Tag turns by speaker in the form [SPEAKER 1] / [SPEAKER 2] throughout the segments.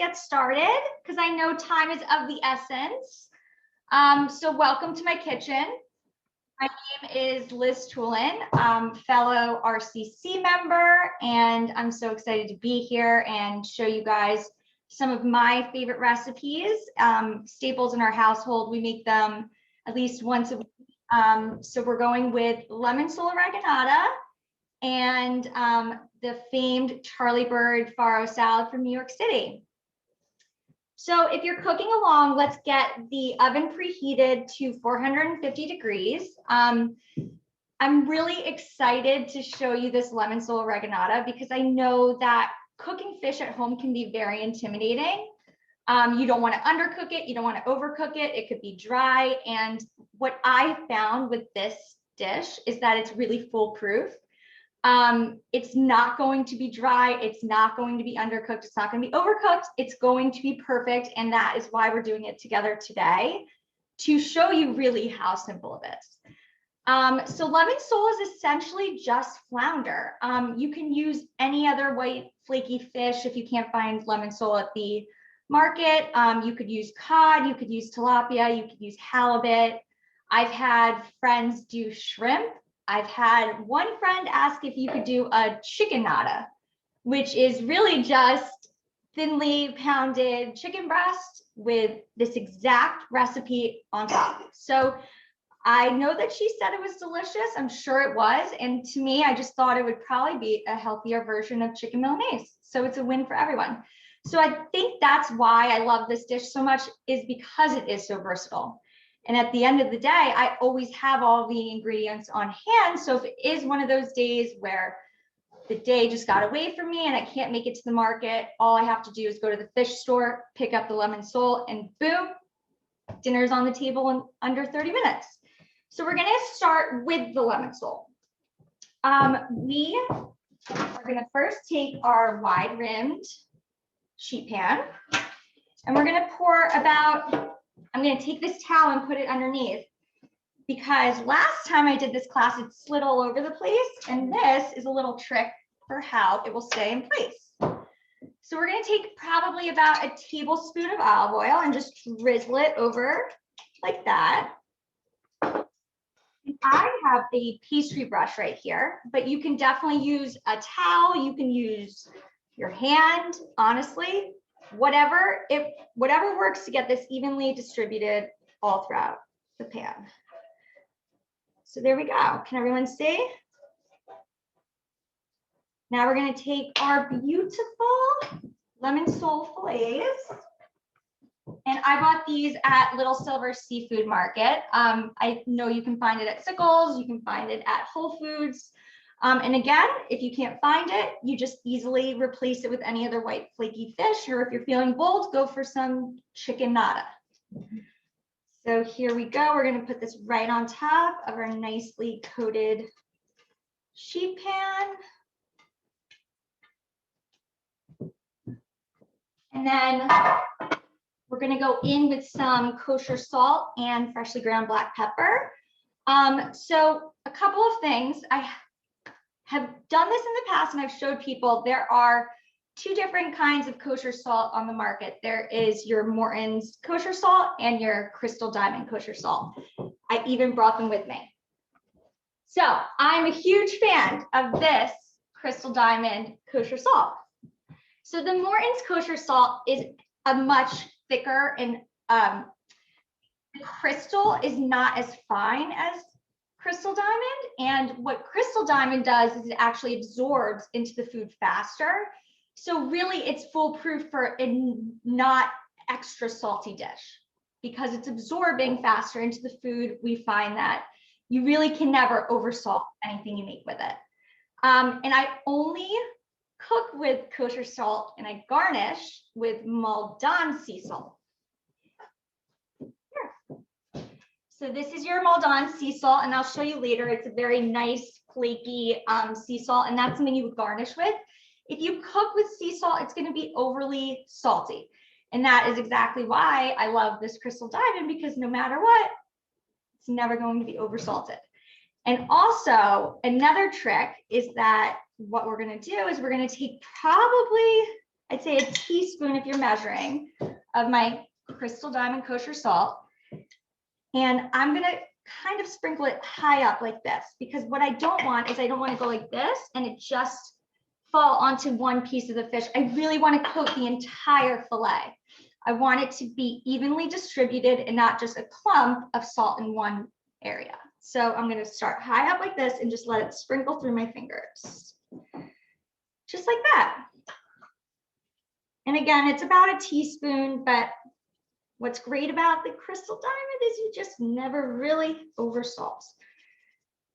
[SPEAKER 1] get started because I know time is of the essence. So welcome to my kitchen. My name is Liz Toulin, fellow RCC member, and I'm so excited to be here and show you guys some of my favorite recipes, staples in our household. We make them at least once a week. So we're going with lemon sole oreganata and the famed Charlie Bird Farro salad from New York City. So if you're cooking along, let's get the oven preheated to 450 degrees. I'm really excited to show you this lemon sole oreganata because I know that cooking fish at home can be very intimidating. You don't want to undercook it, you don't want to overcook it, it could be dry. And what I found with this dish is that it's really foolproof. It's not going to be dry, it's not going to be undercooked, it's not going to be overcooked, it's going to be perfect. And that is why we're doing it together today, to show you really how simple it is. So lemon sole is essentially just flounder. You can use any other white flaky fish if you can't find lemon sole at the market. You could use cod, you could use tilapia, you could use halibut. I've had friends do shrimp. I've had one friend ask if you could do a chickenata, which is really just thinly pounded chicken breast with this exact recipe on top. So I know that she said it was delicious. I'm sure it was. And to me, I just thought it would probably be a healthier version of chicken Milanese. So it's a win for everyone. So I think that's why I love this dish so much, is because it is so versatile. And at the end of the day, I always have all the ingredients on hand. So if it is one of those days where the day just got away from me and I can't make it to the market, all I have to do is go to the fish store, pick up the lemon sole, and boom, dinner's on the table in under 30 minutes. So we're gonna start with the lemon sole. We are gonna first take our wide rimmed sheet pan and we're gonna pour about, I'm going to take this towel and put it underneath because last time I did this class, it slid all over the place. And this is a little trick for how it will stay in place. So we're going to take probably about a tablespoon of olive oil and just drizzle it over like that. I have a pastry brush right here, but you can definitely use a towel. You can use your hand, honestly. Whatever works to get this evenly distributed all throughout the pan. So there we go. Can everyone see? Now we're going to take our beautiful lemon sole fillets. And I bought these at Little Silver Seafood Market. I know you can find it at Sickles, you can find it at Whole Foods. And again, if you can't find it, you just easily replace it with any other white flaky fish, or if you're feeling bold, go for some chickenata. So here we go. We're going to put this right on top of our nicely coated sheet pan. And then we're going to go in with some kosher salt and freshly ground black pepper. So a couple of things. I have done this in the past and I've showed people there are two different kinds of kosher salt on the market. There is your Morton's kosher salt and your Crystal Diamond kosher salt. I even brought them with me. So I'm a huge fan of this Crystal Diamond kosher salt. So the Morton's kosher salt is a much thicker, and the crystal is not as fine as Crystal Diamond. And what Crystal Diamond does is it actually absorbs into the food faster. So really it's foolproof for a not extra salty dish because it's absorbing faster into the food. We find that you really can never oversalt anything you make with it. And I only cook with kosher salt and I garnish with Maldon sea salt. So this is your Maldon sea salt, and I'll show you later. It's a very nice, flaky sea salt, and that's something you would garnish with. If you cook with sea salt, it's going to be overly salty. And that is exactly why I love this Crystal Diamond, because no matter what, it's never going to be oversalted. And also, another trick is that what we're going to do is we're going to take probably I'd say a teaspoon if you're measuring, of my Crystal Diamond kosher salt. And I'm gonna kind of sprinkle it high up like this, because what I don't want is I don't want to go like this and it just fall onto one piece of the fish. I really want to coat the entire fillet. I want it to be evenly distributed and not just a clump of salt in one area. So I'm going to start high up like this and just let it sprinkle through my fingers. Just like that. And again, it's about a teaspoon, but what's great about the Crystal Diamond is you just never really oversalt.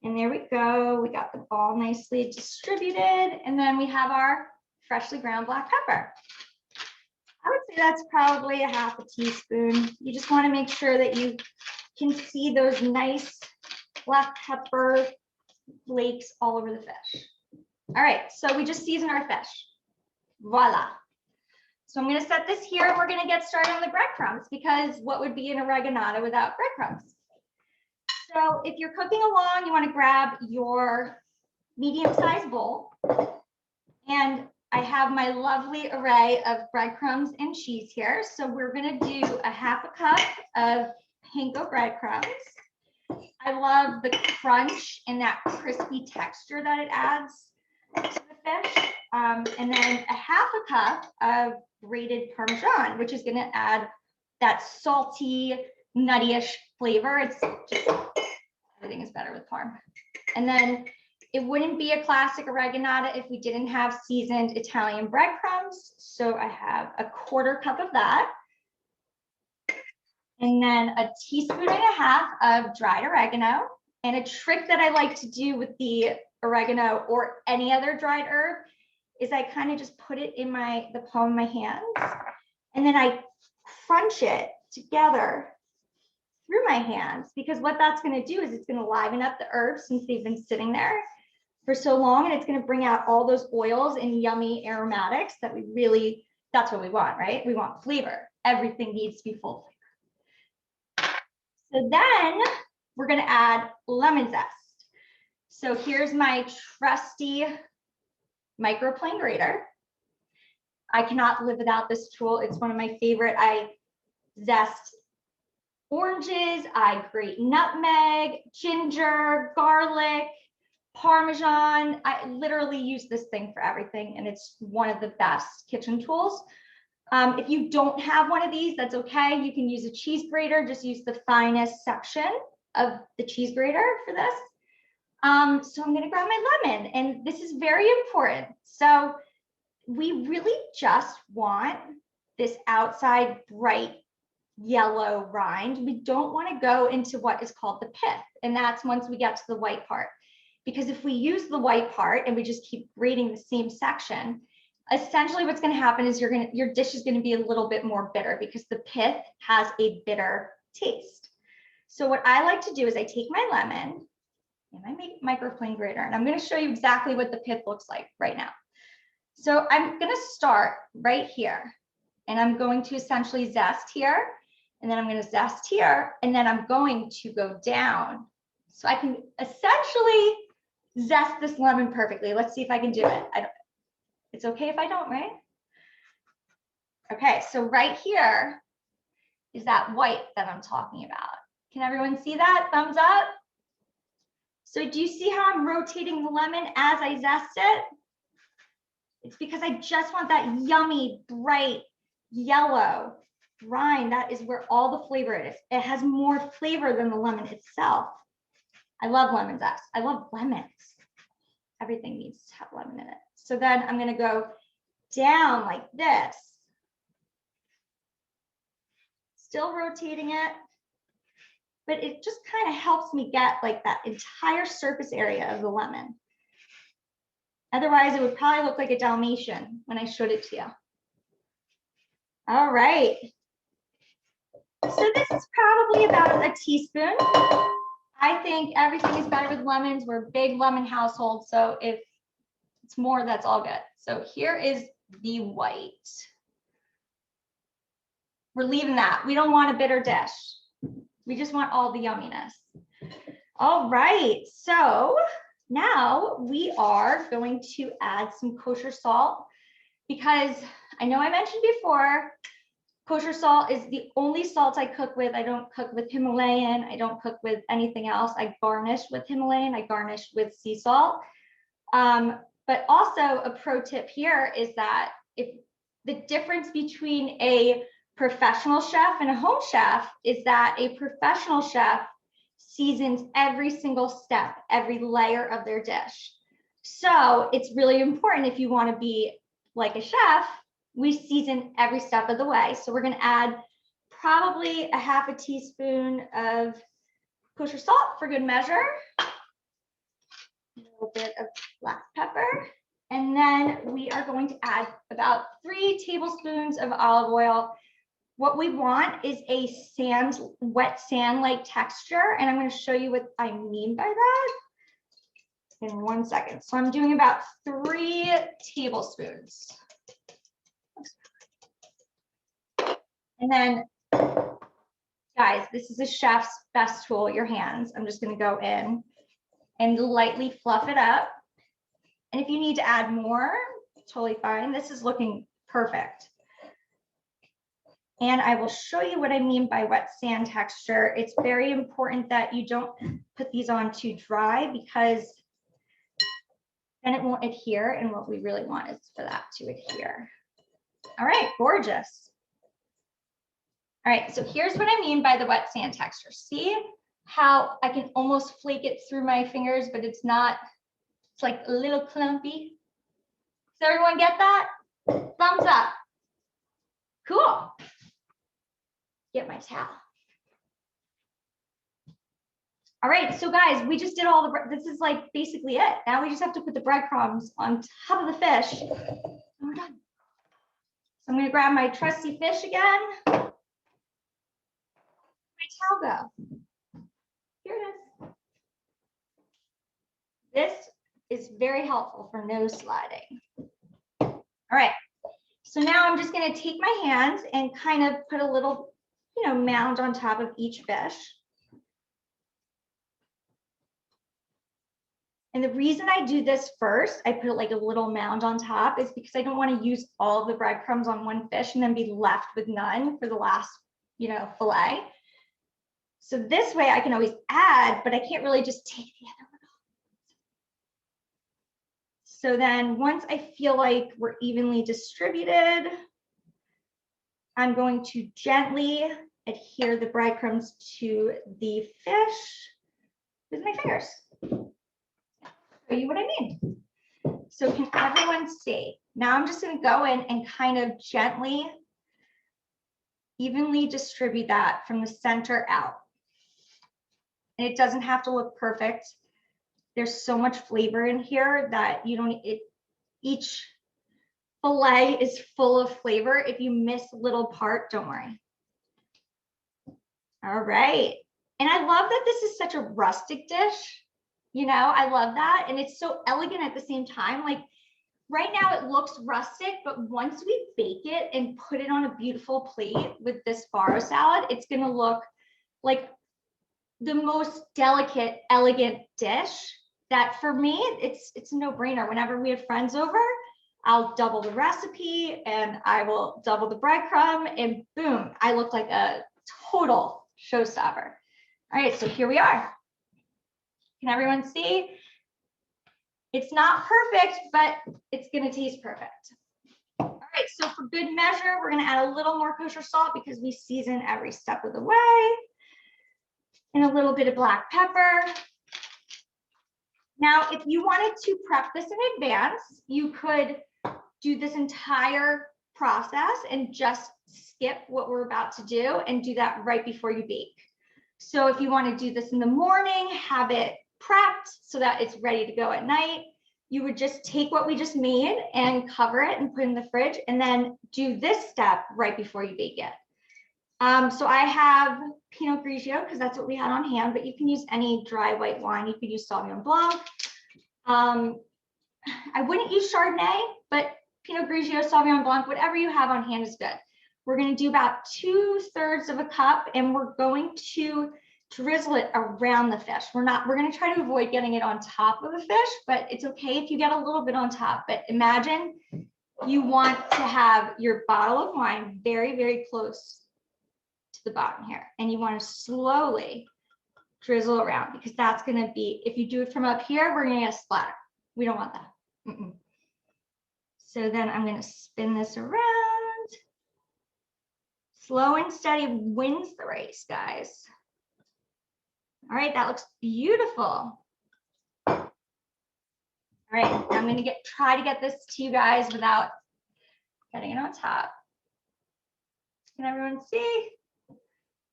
[SPEAKER 1] And there we go. We got the ball nicely distributed. And then we have our freshly ground black pepper. I would say that's probably a half a teaspoon. You just want to make sure that you can see those nice black pepper flakes all over the fish. All right, so we just season our fish. Voila. So I'm going to set this here and we're going to get started on the breadcrumbs, because what would be an oreganata without breadcrumbs? So if you're cooking along, you want to grab your medium-sized bowl, and I have my lovely array of breadcrumbs and cheese here. So we're going to do a half a cup of panko breadcrumbs. I love the crunch and that crispy texture that it adds to the fish. And then a half a cup of grated Parmesan, which is going to add that salty, nutty-ish flavor. It's just, everything is better with Parm. And then it wouldn't be a classic oreganata if we didn't have seasoned Italian breadcrumbs. So I have a quarter cup of that. And then a teaspoon and a half of dried oregano. And a trick that I like to do with the oregano or any other dried herb is I kind of just put it in the palm of my hands, and then I crunch it together through my hands, because what that's going to do is it's going to liven up the herbs since they've been sitting there for so long, and it's going to bring out all those oils and yummy aromatics that we really, that's what we want, right? We want flavor. Everything needs to be full flavor. So then we're going to add lemon zest. So here's my trusty microplane grater. I cannot live without this tool. It's one of my favorite. I zest oranges, I grate nutmeg, ginger, garlic, Parmesan. I literally use this thing for everything, and it's one of the best kitchen tools. If you don't have one of these, that's okay. You can use a cheese grater. Just use the finest section of the cheese grater for this. So I'm going to grab my lemon, and this is very important. So we really just want this outside bright yellow rind. We don't want to go into what is called the pith, and that's once we get to the white part. Because if we use the white part and we just keep grating the same section, essentially what's going to happen is your dish is going to be a little bit more bitter, because the pith has a bitter taste. So what I like to do is I take my lemon and I make microplane grater, and I'm going to show you exactly what the pith looks like right now. So I'm going to start right here, and I'm going to essentially zest here, and then I'm going to zest here, and then I'm going to go down. So I can essentially zest this lemon perfectly. Let's see if I can do it. It's okay if I don't, right? Okay, so right here is that white that I'm talking about. Can everyone see that? Thumbs up. So do you see how I'm rotating the lemon as I zest it? It's because I just want that yummy, bright, yellow rind. That is where all the flavor is. It has more flavor than the lemon itself. I love lemon zest. I love lemons. Everything needs to have lemon in it. So then I'm going to go down like this. Still rotating it. But it just kind of helps me get like that entire surface area of the lemon. Otherwise, it would probably look like a Dalmatian when I showed it to you. All right. So this is probably about a teaspoon. I think everything is better with lemons. We're a big lemon household, so if it's more, that's all good. So here is the white. We're leaving that. We don't want a bitter dish. We just want all the yumminess. All right, so now we are going to add some kosher salt because I know I mentioned before, kosher salt is the only salt I cook with. I don't cook with Himalayan. I don't cook with anything else. I garnish with Himalayan. I garnish with sea salt. But also a pro tip here is that if the difference between a professional chef and a home chef is that a professional chef seasons every single step, every layer of their dish. So it's really important if you want to be like a chef, we season every step of the way. So we're going to add probably a half a teaspoon of kosher salt for good measure. A little bit of black pepper. And then we are going to add about 3 tablespoons of olive oil. What we want is a wet sand-like texture. And I'm going to show you what I mean by that in 1 second. So I'm doing about 3 tablespoons. And then, guys, this is a chef's best tool, your hands. I'm just going to go in and lightly fluff it up. And if you need to add more, totally fine. This is looking perfect. And I will show you what I mean by wet sand texture. It's very important that you don't put these on too dry because then it won't adhere. And what we really want is for that to adhere. All right, gorgeous. All right, so here's what I mean by the wet sand texture. See how I can almost flake it through my fingers, but it's not, it's like a little clumpy. Does everyone get that? Thumbs up. Cool. Get my towel. All right, so guys, we just did all the, this is like basically it. Now we just have to put the breadcrumbs on top of the fish and we're done. So I'm gonna grab my trusty fish again. My towel go. Here it is. This is very helpful for nose sliding. All right, so now I'm just gonna take my hands and kind of put a little, mound on top of each fish. And the reason I do this first, I put like a little mound on top, is because I don't want to use all of the breadcrumbs on one fish and then be left with none for the last, fillet. So this way I can always add, but I can't really just take the other one off. So then once I feel like we're evenly distributed, I'm going to gently adhere the breadcrumbs to the fish with my fingers. Show you what I mean. So can everyone see? Now I'm just going to go in and kind of gently, evenly distribute that from the center out. And it doesn't have to look perfect. There's so much flavor in here that each fillet is full of flavor. If you miss a little part, don't worry. All right. And I love that this is such a rustic dish. I love that. And it's so elegant at the same time. Like right now it looks rustic, but once we bake it and put it on a beautiful plate with this farro salad, it's going to look like the most delicate, elegant dish that for me, it's a no-brainer. Whenever we have friends over, I'll double the recipe and I will double the breadcrumb and boom, I look like a total showstopper. All right, so here we are. Can everyone see? It's not perfect, but it's gonna taste perfect. All right, so for good measure, we're gonna add a little more kosher salt because we season every step of the way. And a little bit of black pepper. Now, if you wanted to prep this in advance, you could do this entire process and just skip what we're about to do and do that right before you bake. So if you want to do this in the morning, have it prepped so that it's ready to go at night, you would just take what we just made and cover it and put it in the fridge and then do this step right before you bake it. So I have Pinot Grigio because that's what we had on hand, but you can use any dry white wine. You could use Sauvignon Blanc. I wouldn't use Chardonnay, but Pinot Grigio, Sauvignon Blanc, whatever you have on hand is good. We're going to do about 2/3 of a cup and we're going to drizzle it around the fish. We're going to try to avoid getting it on top of the fish, but it's okay if you get a little bit on top. But imagine you want to have your bottle of wine very, very close to the bottom here. And you want to slowly drizzle around, because that's going to be, if you do it from up here, we're going to get a splatter. We don't want that. So then I'm going to spin this around. Slow and steady wins the race, guys. All right, that looks beautiful. All right, I'm going to try to get this to you guys without getting it on top. Can everyone see?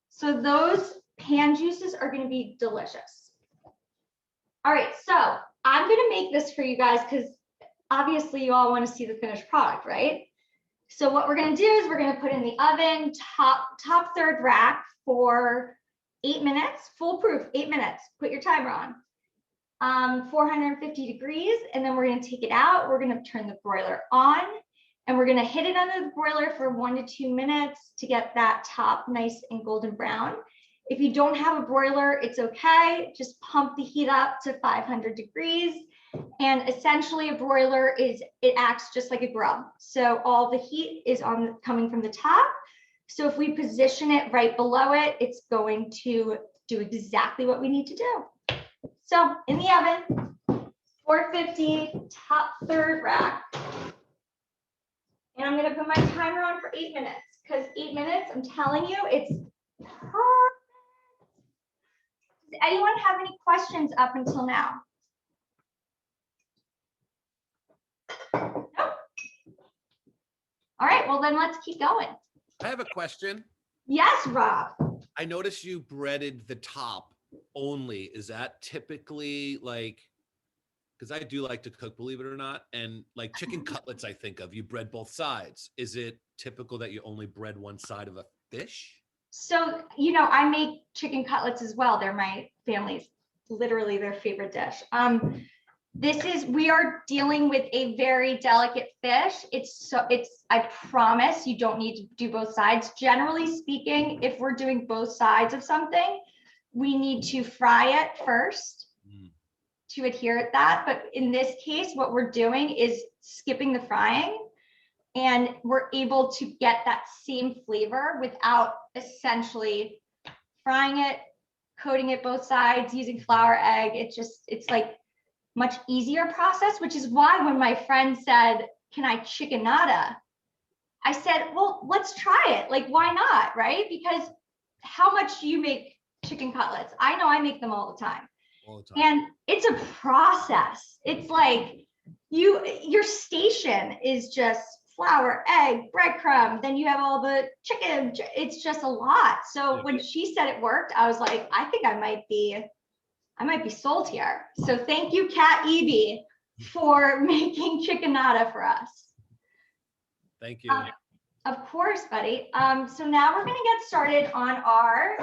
[SPEAKER 1] So those pan juices are going to be delicious. All right, so I'm going to make this for you guys because obviously you all want to see the finished product, right? So what we're going to do is we're going to put in the oven, top third rack for 8 minutes, foolproof, 8 minutes. Put your timer on. 450 degrees, and then we're going to take it out. We're going to turn the broiler on, and we're going to hit it under the broiler for 1 to 2 minutes to get that top nice and golden brown. If you don't have a broiler, it's okay. Just pump the heat up to 500 degrees. And essentially a broiler it acts just like a grill. So all the heat is coming from the top. So if we position it right below it, it's going to do exactly what we need to do. So in the oven, 450, top third rack. And I'm gonna put my timer on for 8 minutes, because 8 minutes, I'm telling you, it's perfect. Does anyone have any questions up until now? Nope. All right, well then let's keep going.
[SPEAKER 2] I have a question.
[SPEAKER 1] Yes, Rob.
[SPEAKER 2] I noticed you breaded the top only. Is that typically like, because I do like to cook, believe it or not, and like chicken cutlets, I think of, you bread both sides. Is it typical that you only bread one side of a fish?
[SPEAKER 1] So, you know, I make chicken cutlets as well. They're my family's, literally their favorite dish. We are dealing with a very delicate fish. I promise you don't need to do both sides. Generally speaking, if we're doing both sides of something, we need to fry it first to adhere to that. But in this case, what we're doing is skipping the frying, and we're able to get that same flavor without essentially frying it, coating it both sides, using flour, egg. It's like much easier process, which is why when my friend said, can I chickenata? I said, well, let's try it. Like, why not, right? Because how much do you make chicken cutlets? I know I make them all the time. And it's a process. It's like your station is just flour, egg, breadcrumb, then you have all the chicken. It's just a lot. So when she said it worked, I was like, I think I might be sold here. So thank you, Kat Evie, for making chickenata for us.
[SPEAKER 2] Thank you.
[SPEAKER 1] Of course, buddy. So now we're gonna get started on our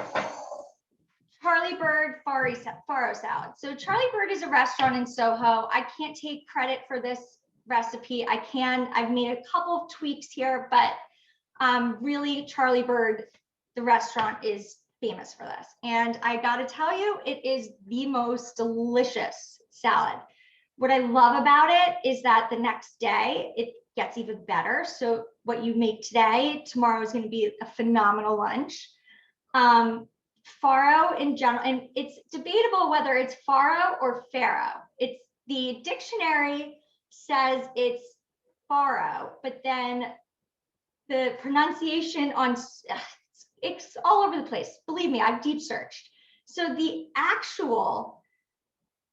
[SPEAKER 1] Charlie Bird Farro salad. So Charlie Bird is a restaurant in Soho. I can't take credit for this recipe. I've made a couple of tweaks here, but really Charlie Bird, the restaurant, is famous for this. And I gotta tell you, it is the most delicious salad. What I love about it is that the next day it gets even better. So what you make today, tomorrow is going to be a phenomenal lunch. Farro in general, and it's debatable whether it's Farro or Farro. The dictionary says it's Farro, but then the pronunciation it's all over the place. Believe me, I've deep searched. So the actual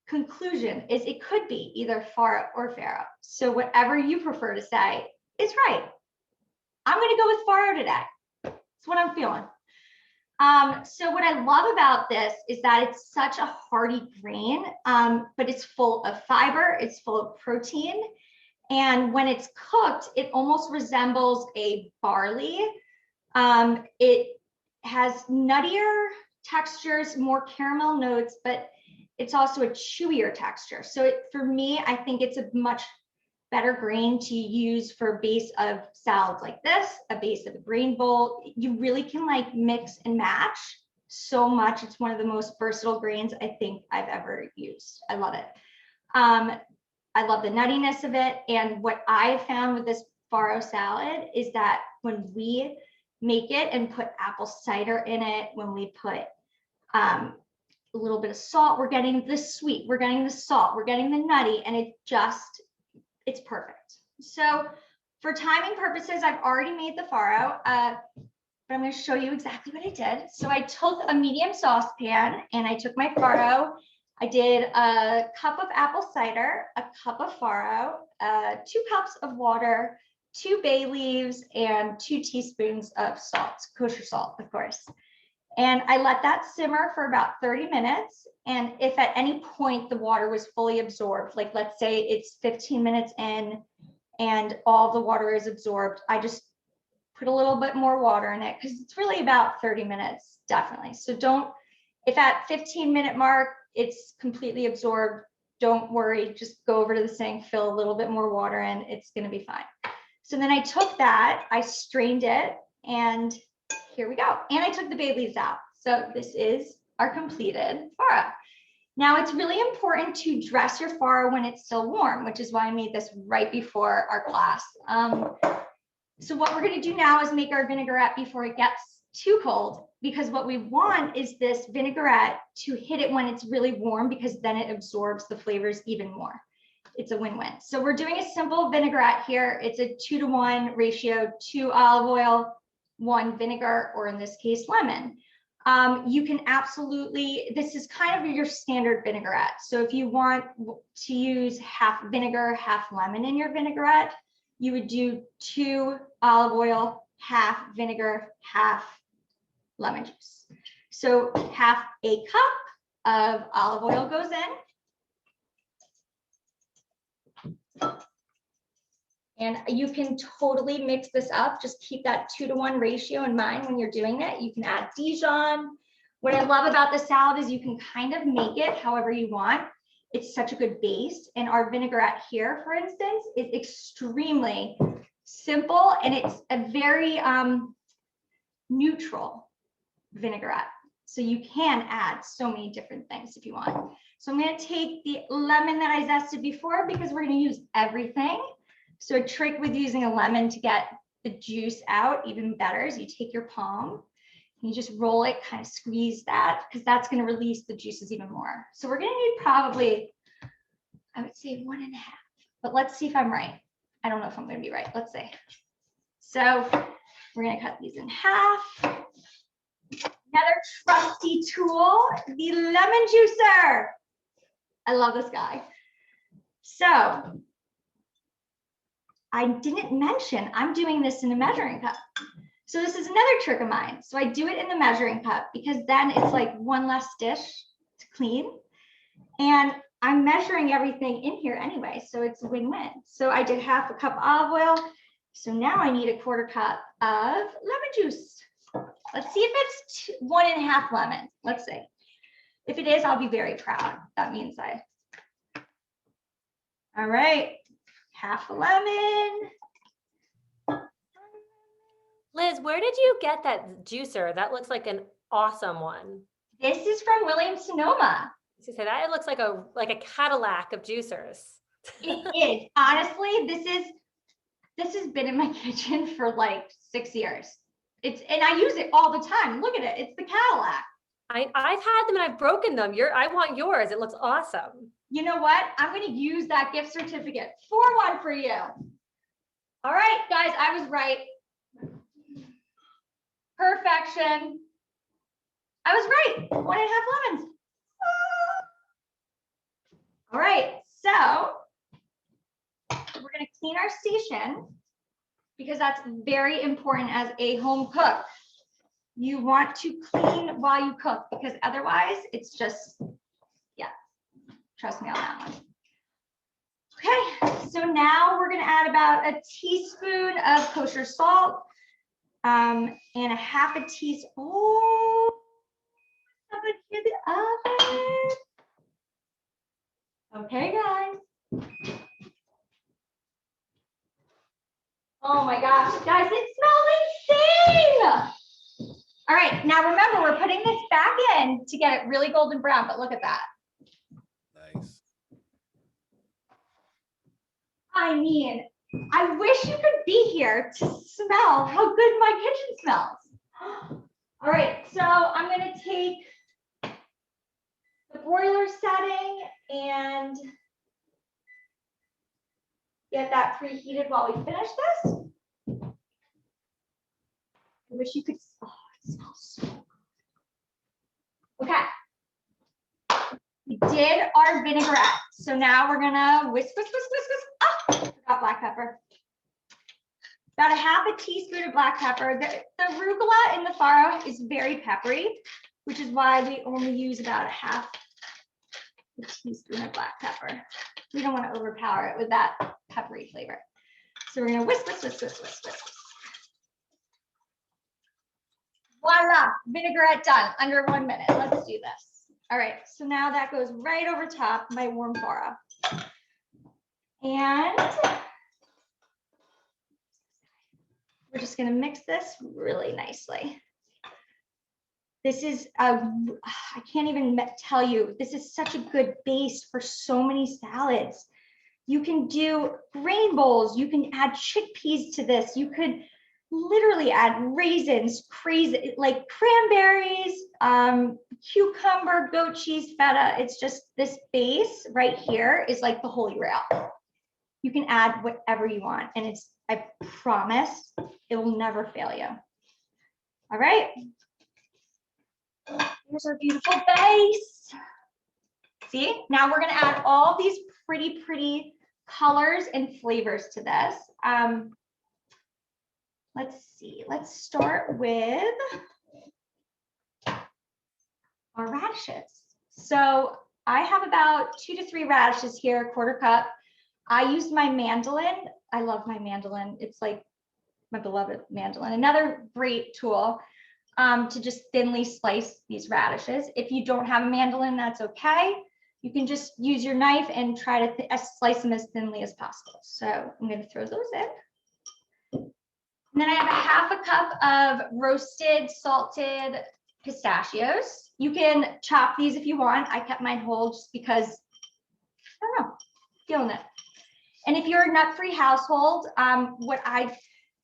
[SPEAKER 1] conclusion is it could be either Farro or Farro. So whatever you prefer to say is right. I'm going to go with Farro today. That's what I'm feeling. So what I love about this is that it's such a hearty grain, but it's full of fiber, it's full of protein. And when it's cooked, it almost resembles a barley. It has nuttier textures, more caramel notes, but it's also a chewier texture. So for me, I think it's a much better grain to use for a base of salads like this, a base of a grain bowl. You really can like mix and match so much. It's one of the most versatile grains I think I've ever used. I love it. I love the nuttiness of it. And what I have found with this farro salad is that when we make it and put apple cider in it, when we put a little bit of salt, we're getting the sweet, we're getting the salt, we're getting the nutty, and it's perfect. So for timing purposes, I've already made the farro, but I'm going to show you exactly what I did. So I took a medium saucepan and I took my farro. I did a cup of apple cider, a cup of farro, 2 cups of water, 2 bay leaves, and 2 teaspoons of salt, kosher salt, of course. And I let that simmer for about 30 minutes. And if at any point the water was fully absorbed, like let's say it's 15 minutes in and all the water is absorbed, I just put a little bit more water in it because it's really about 30 minutes, definitely. So if at 15-minute mark, it's completely absorbed, don't worry, just go over to the sink, fill a little bit more water in, it's gonna be fine. So then I took that, I strained it, and here we go. And I took the bay leaves out. So this is our completed farro. Now it's really important to dress your farro when it's still warm, which is why I made this right before our class. So what we're going to do now is make our vinaigrette before it gets too cold, because what we want is this vinaigrette to hit it when it's really warm, because then it absorbs the flavors even more. It's a win-win. So we're doing a simple vinaigrette here. It's a 2-to-1 ratio, 2 olive oil, 1 vinegar, or in this case, lemon. You can absolutely, this is kind of your standard vinaigrette. So if you want to use half vinegar, half lemon in your vinaigrette, you would do 2 olive oil, half vinegar, half lemon juice. So half a cup of olive oil goes in. And you can totally mix this up. Just keep that 2-to-1 ratio in mind when you're doing it. You can add Dijon. What I love about the salad is you can kind of make it however you want. It's such a good base. And our vinaigrette here, for instance, is extremely simple, and it's a very neutral vinaigrette. So you can add so many different things if you want. So I'm going to take the lemon that I zested before, because we're going to use everything. So a trick with using a lemon to get the juice out even better is you take your palm, and you just roll it, kind of squeeze that, because that's going to release the juices even more. So we're going to need probably, I would say 1.5, but let's see if I'm right. I don't know if I'm going to be right. Let's see. So we're going to cut these in half. Another trusty tool, the lemon juicer. I love this guy. So I didn't mention I'm doing this in a measuring cup. So this is another trick of mine. So I do it in the measuring cup, because then it's like one less dish to clean. And I'm measuring everything in here anyway, so it's a win-win. So I did half a cup olive oil. So now I need a 1/4 cup of lemon juice. Let's see if it's 1.5 lemons. Let's see. If it is, I'll be very proud. That means all right, half a lemon.
[SPEAKER 3] Liz, where did you get that juicer? That looks like an awesome one.
[SPEAKER 1] This is from Williams-Sonoma.
[SPEAKER 3] So say that it looks like a Cadillac of juicers.
[SPEAKER 1] It is. Honestly, this has been in my kitchen for like 6 years. And I use it all the time. Look at it. It's the Cadillac.
[SPEAKER 3] I've had them and I've broken them. I want yours. It looks awesome.
[SPEAKER 1] You know what? I'm going to use that gift certificate for one for you. All right, guys, I was right. Perfection. I was right. 1.5 lemons. All right, so we're going to clean our station, because that's very important as a home cook. You want to clean while you cook, because otherwise it's just, yeah, trust me on that one. Okay, so now we're going to add about a teaspoon of kosher salt and a half a teaspoon. Oh, I'm going to get the oven. Okay, guys. Oh my gosh, guys, it smells insane. All right, now remember, we're putting this back in to get it really golden brown, but look at that.
[SPEAKER 2] Nice.
[SPEAKER 1] I mean, I wish you could be here to smell how good my kitchen smells. All right, so I'm gonna take the broiler setting and get that preheated while we finish this. I wish you could, oh, it smells so good. Okay. We did our vinaigrette. So now we're gonna whisk, whisk, whisk, whisk, whisk. Oh, forgot black pepper. About a half a teaspoon of black pepper. The arugula in the farro is very peppery, which is why we only use about a half a teaspoon of black pepper. We don't want to overpower it with that peppery flavor. So we're gonna whisk, whisk, whisk, whisk, whisk, whisk. Voila, vinaigrette done, under 1 minute. Let's do this. All right, so now that goes right over top my warm farro. And we're just gonna mix this really nicely. This is, I can't even tell you, this is such a good base for so many salads. You can do grain bowls, you can add chickpeas to this, you could literally add raisins, crazy, like cranberries, cucumber, goat cheese, feta. It's just this base right here is like the holy grail. You can add whatever you want, and it's, I promise, it will never fail you. All right. Here's our beautiful base. See, now we're gonna add all these pretty, pretty colors and flavors to this. Let's see, let's start with our radishes. So I have about 2 to 3 radishes here, 1/4 cup. I used my mandolin. I love my mandolin. It's like my beloved mandolin. Another great tool to just thinly slice these radishes. If you don't have a mandolin, that's okay. You can just use your knife and try to slice them as thinly as possible. So I'm going to throw those in. And then I have a 1/2 cup of roasted, salted pistachios. You can chop these if you want. I kept mine whole just because, I don't know, feeling it. And if you're a nut-free household,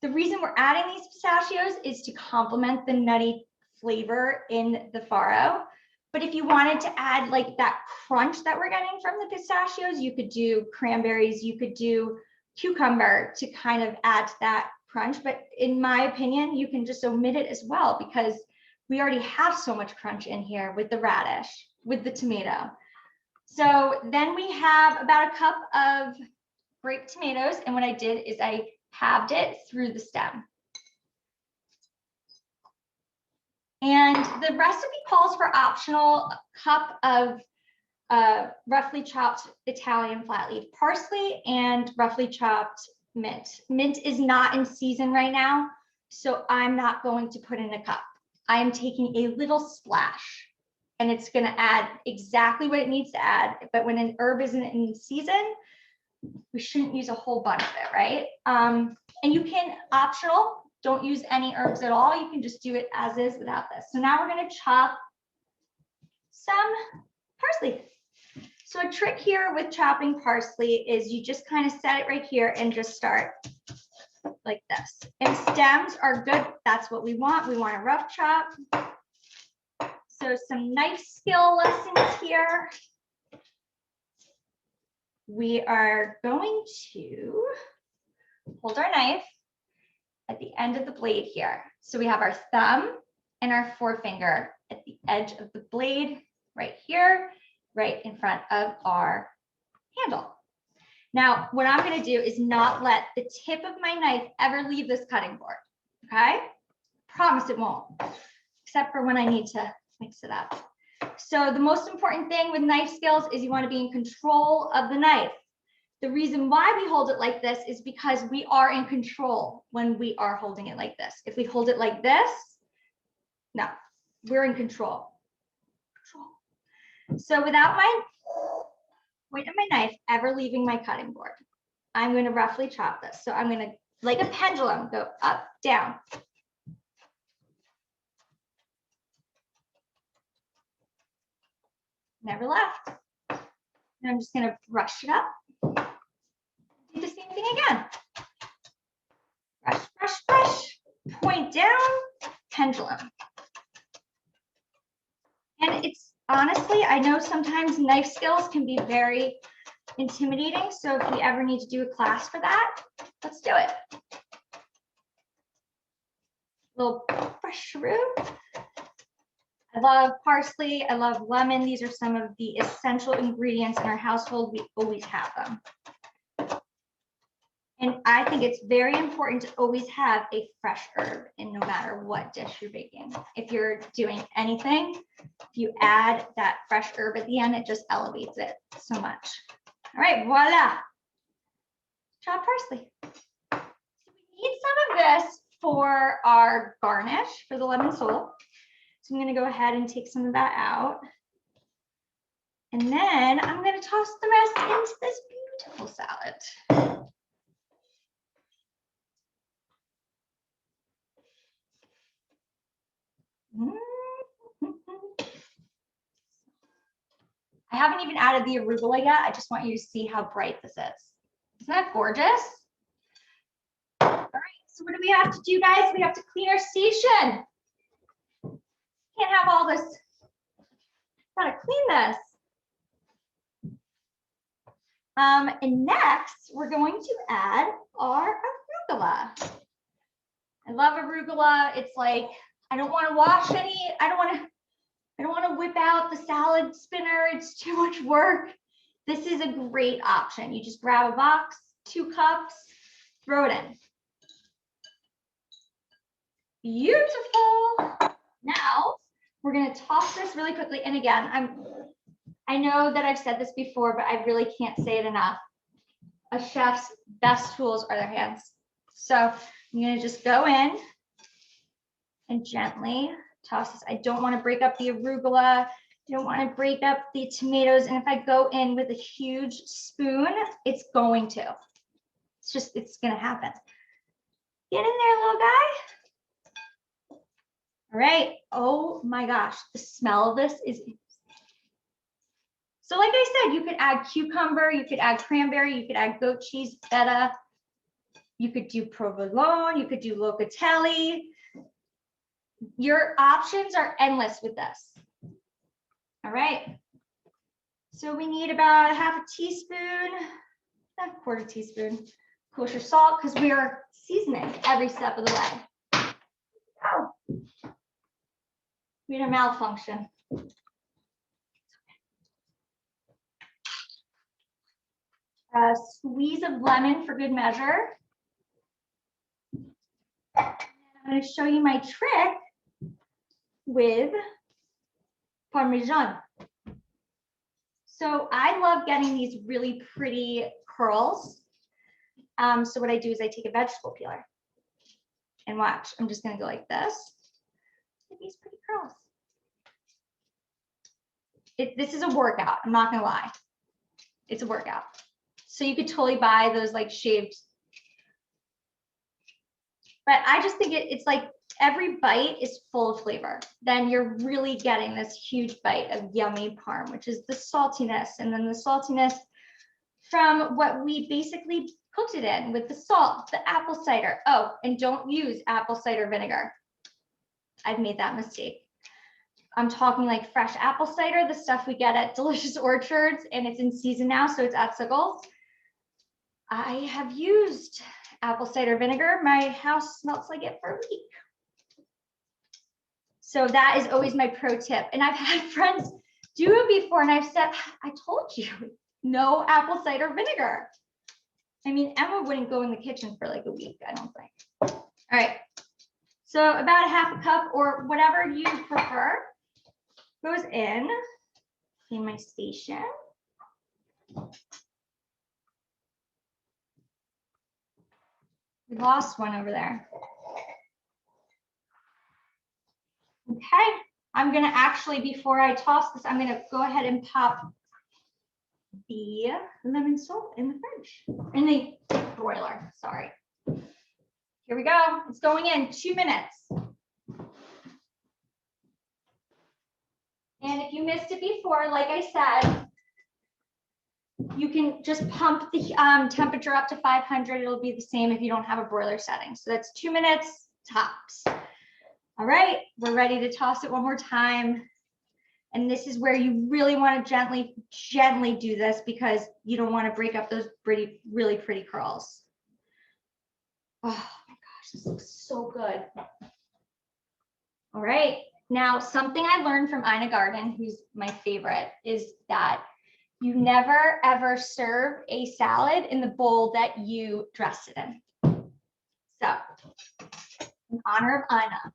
[SPEAKER 1] the reason we're adding these pistachios is to complement the nutty flavor in the farro. But if you wanted to add like that crunch that we're getting from the pistachios, you could do cranberries, you could do cucumber to kind of add to that crunch. But in my opinion, you can just omit it as well because we already have so much crunch in here with the radish, with the tomato. So then we have about a cup of grape tomatoes. And what I did is I halved it through the stem. And the recipe calls for optional cup of roughly chopped Italian flat leaf parsley and roughly chopped mint. Mint is not in season right now, so I'm not going to put in a cup. I am taking a little splash, and it's going to add exactly what it needs to add. But when an herb isn't in season, we shouldn't use a whole bunch of it, right? And you can, optional, don't use any herbs at all. You can just do it as is without this. So now we're going to chop some parsley. So a trick here with chopping parsley is you just kind of set it right here and just start like this. If stems are good, that's what we want. We want a rough chop. So some knife skill lessons here. We are going to hold our knife at the end of the blade here. So we have our thumb and our forefinger at the edge of the blade right here, right in front of our handle. Now, what I'm going to do is not let the tip of my knife ever leave this cutting board, okay? Promise it won't, except for when I need to mix it up. So the most important thing with knife skills is you want to be in control of the knife. The reason why we hold it like this is because we are in control when we are holding it like this. If we hold it like this, no, we're in control. So without my point of my knife ever leaving my cutting board, I'm going to roughly chop this. So I'm going to, like a pendulum, go up, down. Never left. And I'm just going to brush it up. Do the same thing again. Brush, point down, pendulum. And it's honestly, I know sometimes knife skills can be very intimidating. So if we ever need to do a class for that, let's do it. Little brush through. I love parsley. I love lemon. These are some of the essential ingredients in our household. We always have them. And I think it's very important to always have a fresh herb in no matter what dish you're baking. If you're doing anything, if you add that fresh herb at the end, it just elevates it so much. All right, voila. Chopped parsley. So we need some of this for our garnish for the lemon sole. So I'm going to go ahead and take some of that out. And then I'm going to toss the rest into this beautiful salad. I haven't even added the arugula yet. I just want you to see how bright this is. Isn't that gorgeous? All right, so what do we have to do, guys? We have to clean our station. Can't have all this. Gotta clean this. And next, we're going to add our arugula. I love arugula. It's like, I don't want to wash any, I don't want to whip out the salad spinner. It's too much work. This is a great option. You just grab a box, 2 cups, throw it in. Beautiful. Now we're going to toss this really quickly. And again, I know that I've said this before, but I really can't say it enough. A chef's best tools are their hands. So I'm going to just go in and gently toss this. I don't want to break up the arugula. I don't want to break up the tomatoes. And if I go in with a huge spoon, it's going to. It's going to happen. Get in there, little guy. All right. Oh my gosh. The smell of this is. So like I said, you could add cucumber, you could add cranberry, you could add goat cheese, feta. You could do provolone, you could do locatelli. Your options are endless with this. All right. So we need about 1/2 teaspoon, 1/4 teaspoon kosher salt because we are seasoning every step of the way. Oh, we had a malfunction. A squeeze of lemon for good measure. I'm going to show you my trick with Parmesan. So I love getting these really pretty curls. So what I do is I take a vegetable peeler and watch. I'm just going to go like this. Get these pretty curls. This is a workout. I'm not going to lie. It's a workout. So you could totally buy those like shaved. But I just think it's like every bite is full of flavor. Then you're really getting this huge bite of yummy parm, which is the saltiness. And then the saltiness from what we basically cooked it in with the salt, the apple cider. Oh, and don't use apple cider vinegar. I've made that mistake. I'm talking like fresh apple cider, the stuff we get at Delicious Orchards, and it's in season now, so it's at Siggles. I have used apple cider vinegar. My house smells like it for a week. So that is always my pro tip. And I've had friends do it before, and I've said, I told you, no apple cider vinegar. I mean, Emma wouldn't go in the kitchen for like a week, I don't think. All right. So about 1/2 cup or whatever you prefer goes in. Clean my station. We lost one over there. Okay, I'm gonna actually, before I toss this, I'm gonna go ahead and pop the lemon salt in the fridge, in the broiler, sorry. Here we go, it's going in 2 minutes. And if you missed it before, like I said, You can just pump the temperature up to 500. It'll be the same if you don't have a broiler setting. So that's 2 minutes tops. All right, we're ready to toss it one more time. And this is where you really want to gently do this because you don't want to break up those really pretty curls. Oh my gosh, this looks so good. All right, now something I learned from Ina Garten, who's my favorite, is that you never ever serve a salad in the bowl that you dressed it in. So, in honor of Ina,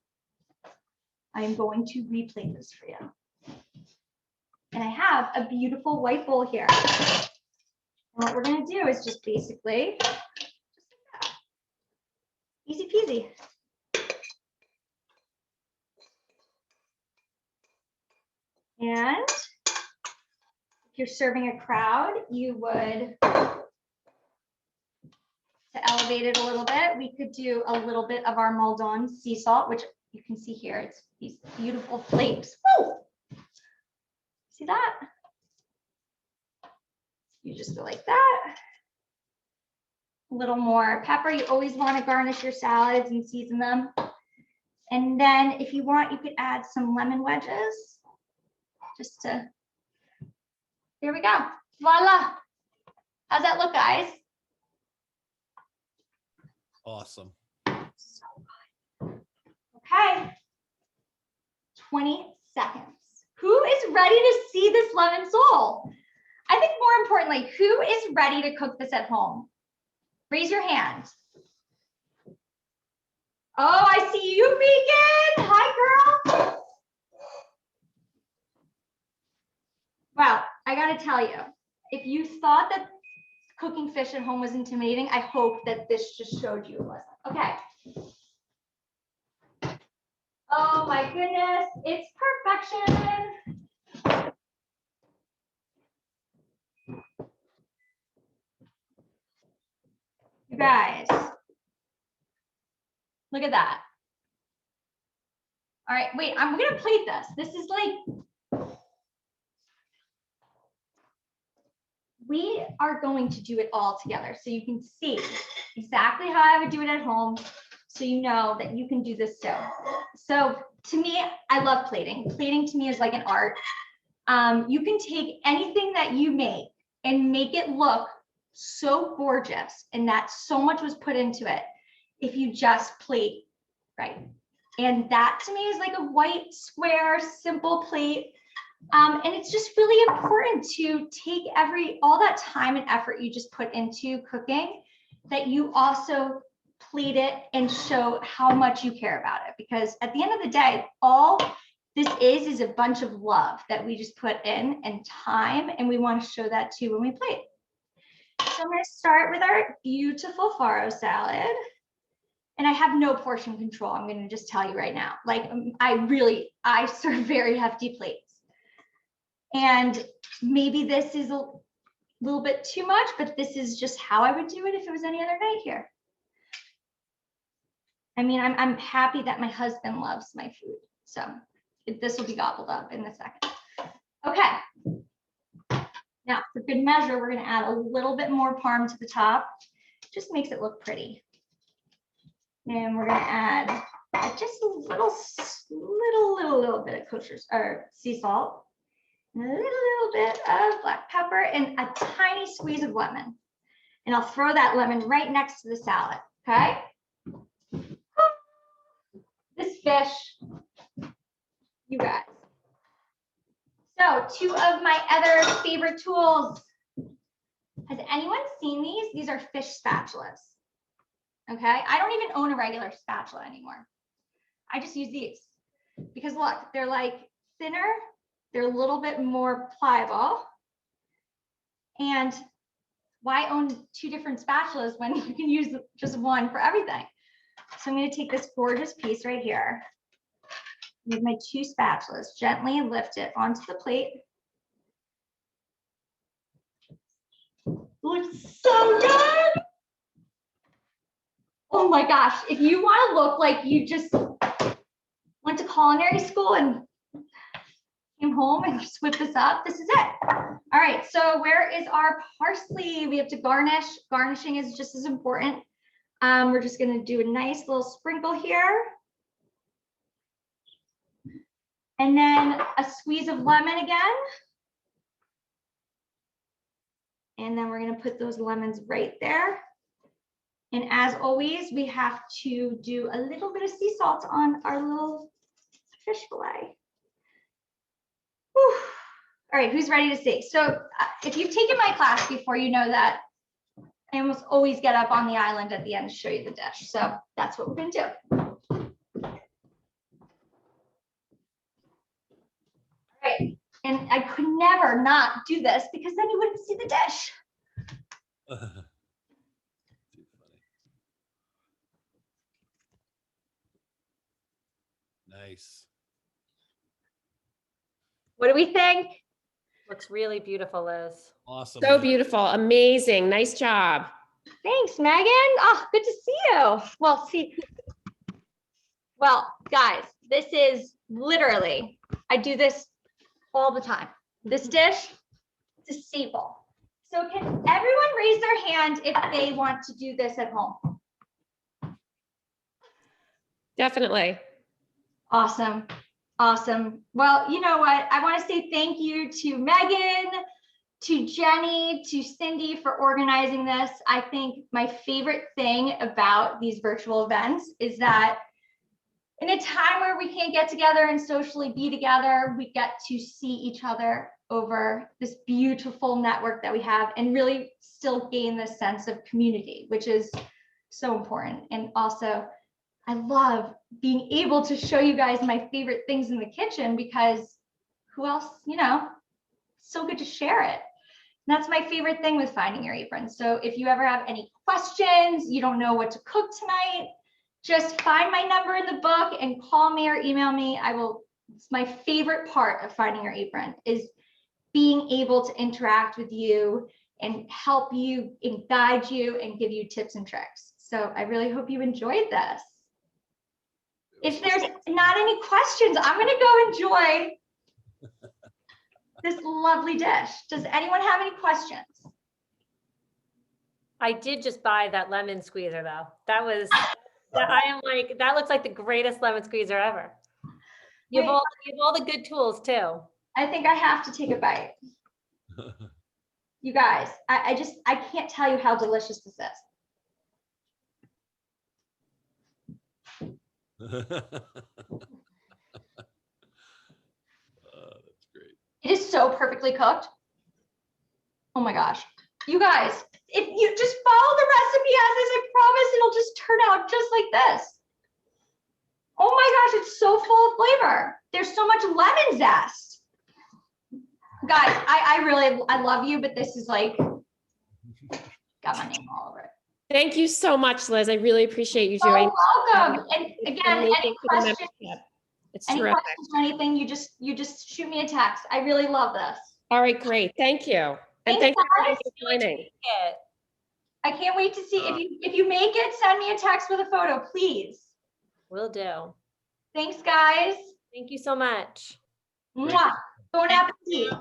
[SPEAKER 1] I am going to replate this for you. And I have a beautiful white bowl here. And what we're going to do is just basically, easy peasy. And if you're serving a crowd, you would, to elevate it a little bit, we could do a little bit of our Maldon sea salt, which you can see here. It's these beautiful flakes. Woo! See that? You just go like that. A little more pepper. You always want to garnish your salads and season them. And then if you want, you could add some lemon wedges. Just to, there we go. Voila. How's that look, guys?
[SPEAKER 2] Awesome.
[SPEAKER 1] So good. Okay. 20 seconds. Who is ready to see this lemon sole? I think more importantly, who is ready to cook this at home? Raise your hand. Oh, I see you, Megan. Hi, girl. Wow, I gotta tell you, if you thought that cooking fish at home was intimidating, I hope that this just showed you it wasn't. Okay. Oh my goodness, it's perfection. You guys, look at that. All right, wait, I'm gonna plate this. This is like, we are going to do it all together so you can see exactly how I would do it at home so you know that you can do this too. So to me, I love plating. Plating to me is like an art. You can take anything that you make and make it look so gorgeous and that so much was put into it if you just plate right. And that to me is like a white square, simple plate. And it's just really important to take all that time and effort you just put into cooking, that you also plate it and show how much you care about it. Because at the end of the day, all this is a bunch of love that we just put in and time, and we want to show that too when we plate. So I'm going to start with our beautiful farro salad. And I have no portion control. I'm going to just tell you right now, like I serve very hefty plates. And maybe this is a little bit too much, but this is just how I would do it if it was any other night here. I mean, I'm happy that my husband loves my food. So this will be gobbled up in a second. Okay. Now, for good measure, we're going to add a little bit more parm to the top. Just makes it look pretty. And we're going to add just a little bit of kosher or sea salt. A little bit of black pepper and a tiny squeeze of lemon. And I'll throw that lemon right next to the salad, okay? This fish, you guys. So 2 of my other favorite tools. Has anyone seen these? These are fish spatulas, okay? I don't even own a regular spatula anymore. I just use these because look, they're like thinner. They're a little bit more pliable. And why own 2 different spatulas when you can use just one for everything? So I'm going to take this gorgeous piece right here with my 2 spatulas, gently lift it onto the plate. Looks so good. Oh my gosh, if you want to look like you just went to culinary school and came home and just whip this up. This is it. All right, so where is our parsley? We have to garnish. Garnishing is just as important. We're just gonna do a nice little sprinkle here. And then a squeeze of lemon again. And then we're gonna put those lemons right there. And as always, we have to do a little bit of sea salt on our little fish fillet. Whew. All right, who's ready to see? So if you've taken my class before, you know that I almost always get up on the island at the end to show you the dish. So that's what we're gonna do. All right, and I could never not do this because then you wouldn't see the dish.
[SPEAKER 2] Too funny. Nice.
[SPEAKER 1] What do we think?
[SPEAKER 3] Looks really beautiful, Liz.
[SPEAKER 2] Awesome.
[SPEAKER 4] So
[SPEAKER 2] man.
[SPEAKER 4] beautiful. Amazing. Nice job.
[SPEAKER 1] Thanks, Megan. Oh, good to see you. Well, guys, this is literally, I do this all the time. This dish, it's a staple. So can everyone raise their hand if they want to do this at home?
[SPEAKER 4] Definitely.
[SPEAKER 1] Awesome. Awesome. Well, you know what? I want to say thank you to Megan, to Jenny, to Cindy for organizing this. I think my favorite thing about these virtual events is that in a time where we can't get together and socially be together, we get to see each other over this beautiful network that we have and really still gain this sense of community, which is so important. And also, I love being able to show you guys my favorite things in the kitchen because who else, so good to share it. And that's my favorite thing with Finding Your Apron. So if you ever have any questions, you don't know what to cook tonight, just find my number in the book and call me or email me. It's my favorite part of Finding Your Apron is being able to interact with you and help you and guide you and give you tips and tricks. So I really hope you enjoyed this. If there's not any questions, I'm gonna go enjoy this lovely dish. Does anyone have any questions?
[SPEAKER 3] I did just buy that lemon squeezer though. That looks like the greatest lemon squeezer ever. You have all the good tools too.
[SPEAKER 1] I think I have to take a bite. You guys, I can't tell you how delicious this is.
[SPEAKER 2] That's great.
[SPEAKER 1] It is so perfectly cooked. Oh my gosh. You guys, if you just follow the recipe as is, I promise it'll just turn out just like this. Oh my gosh, it's so full of flavor. There's so much lemon zest. Guys, I love you, but this is like, got my name all over it.
[SPEAKER 4] Thank you so much, Liz. I really appreciate you
[SPEAKER 1] You're
[SPEAKER 4] doing.
[SPEAKER 1] welcome. And
[SPEAKER 4] It's
[SPEAKER 1] again, any
[SPEAKER 4] amazing for the
[SPEAKER 1] questions,
[SPEAKER 4] membership. It's
[SPEAKER 1] any
[SPEAKER 4] terrific.
[SPEAKER 1] questions or anything, you just shoot me a text. I really love this.
[SPEAKER 4] All right, great. Thank you. And
[SPEAKER 1] Thanks,
[SPEAKER 4] thank you
[SPEAKER 1] guys.
[SPEAKER 4] for joining.
[SPEAKER 3] Yeah.
[SPEAKER 1] I can't wait to see if you make it, send me a text with a photo, please.
[SPEAKER 3] Will do.
[SPEAKER 1] Thanks, guys.
[SPEAKER 3] Thank you so much.
[SPEAKER 1] Mwah. Bon appetit.